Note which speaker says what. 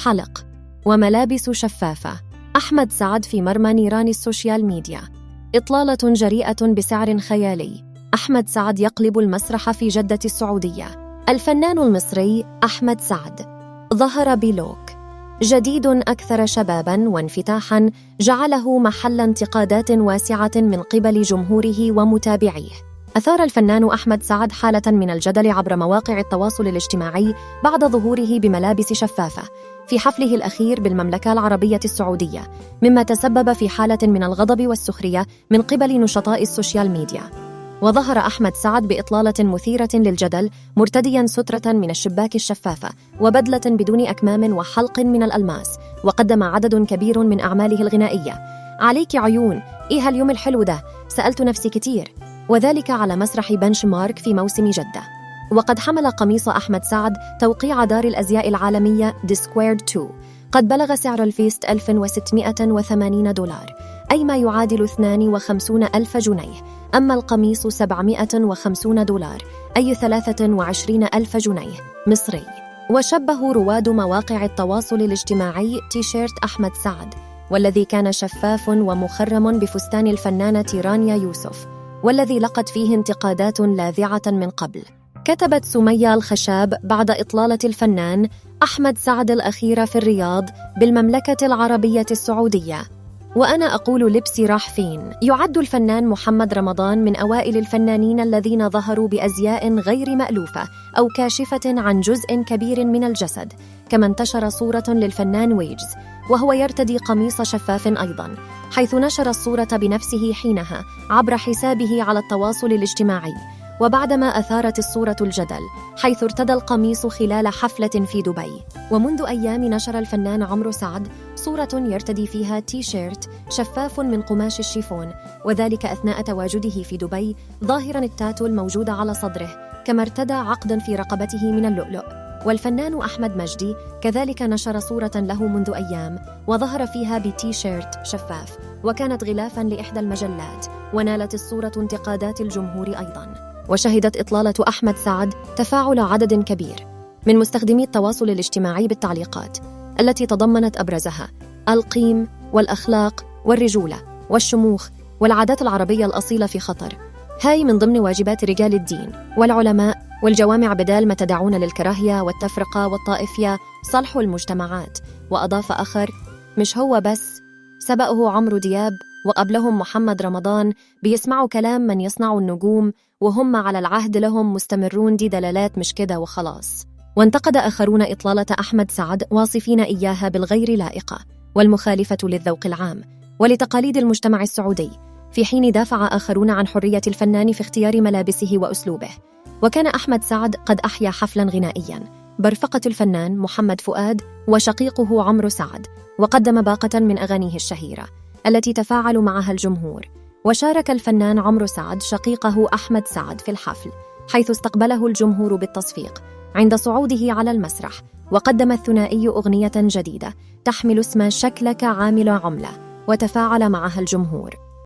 Speaker 1: حلق وملابس شفافة. أحمد سعد في مرمى نيران السوشيال ميديا. إطلالة جريئة بسعر خيالي. أحمد سعد يقلب المسرح في جدة السعودية. الفنان المصري أحمد سعد ظهر بلوك جديد أكثر شباباً وانفتاحاً جعله محل انتقادات واسعة من قبل جمهوره ومتابعيه. أثار الفنان أحمد سعد حالة من الجدل عبر مواقع التواصل الاجتماعي بعد ظهوره بملابس شفافة في حفله الأخير بالمملكة العربية السعودية، مما تسبب في حالة من الغضب والسخرية من قبل نشطاء السوشيال ميديا. وظهر أحمد سعد بإطلالة مثيرة للجدل مرتدياً سترة من الشباك الشفافة وبدلة بدون أكمام وحلق من الألماس، وقدم عدد كبير من أعماله الغنائية. عليك عيون، إيه هاليوم الحلو ده؟ سألت نفسي كتير. وذلك على مسرح بنش مارك في موسم جدة. وقد حمل قميص أحمد سعد توقيع دار الأزياء العالمية دي سكويرد 2. قد بلغ سعر الفيست $1680، أي ما يعادل 52,000 جنيه. أما القميص $750، أي 23,000 جنيه مصري. وشبه رواد مواقع التواصل الاجتماعي تيشيرت أحمد سعد، والذي كان شفاف ومخرم بفستان الفنانة رانيا يوسف، والذي لقت فيه انتقادات لاذعة من قبل. كتبت سمية الخشاب بعد إطلالة الفنان أحمد سعد الأخيرة في الرياض بالمملكة العربية السعودية: وأنا أقول لبسي راح فين؟ يعد الفنان محمد رمضان من أوائل الفنانين الذين ظهروا بأزياء غير مألوفة أو كاشفة عن جزء كبير من الجسد. كما انتشر صورة للفنان ويجز وهو يرتدي قميص شفاف أيضاً، حيث نشر الصورة بنفسه حينها عبر حسابه على التواصل الاجتماعي. وبعدما أثارت الصورة الجدل حيث ارتدى القميص خلال حفلة في دبي. ومنذ أيام نشر الفنان عمرو سعد صورة يرتدي فيها تيشيرت شفاف من قماش الشيفون، وذلك أثناء تواجده في دبي ظاهراً التاتو الموجود على صدره، كما ارتدى عقداً في رقبته من اللؤلؤ. والفنان أحمد مجدي كذلك نشر صورة له منذ أيام وظهر فيها بتيشيرت شفاف، وكانت غلافاً لإحدى المجلات، ونالت الصورة انتقادات الجمهور أيضاً. وشهدت إطلالة أحمد سعد تفاعل عدد كبير من مستخدمي التواصل الاجتماعي بالتعليقات التي تضمنت أبرزها: القيم والأخلاق والرجولة والشموخ والعادات العربية الأصيلة في خطر. هاي من ضمن واجبات رجال الدين والعلماء والجوامع بدال ما تدعون للكراهية والتفرقة والطائفية، صلحوا المجتمعات. وأضاف آخر: مش هو بس، سبقه عمرو دياب وقبلهم محمد رمضان، بيسمعوا كلام من يصنع النجوم وهم على العهد لهم مستمرون، دي دلالات مش كده وخلاص. وانتقد آخرون إطلالة أحمد سعد واصفين إياها بالغير لائقة والمخالفة للذوق العام ولتقاليد المجتمع السعودي، في حين دافع آخرون عن حرية الفنان في اختيار ملابسه وأسلوبه. وكان أحمد سعد قد أحيا حفلاً غنائياً برفقة الفنان محمد فؤاد وشقيقه عمرو سعد، وقدم باقة من أغانيه الشهيرة التي تفاعل معها الجمهور. وشارك الفنان عمرو سعد شقيقه أحمد سعد في الحفل، حيث استقبله الجمهور بالتصفيق عند صعوده على المسرح. وقدم الثنائي أغنية جديدة تحمل اسم شكلك عامل عملة، وتفاعل معها الجمهور.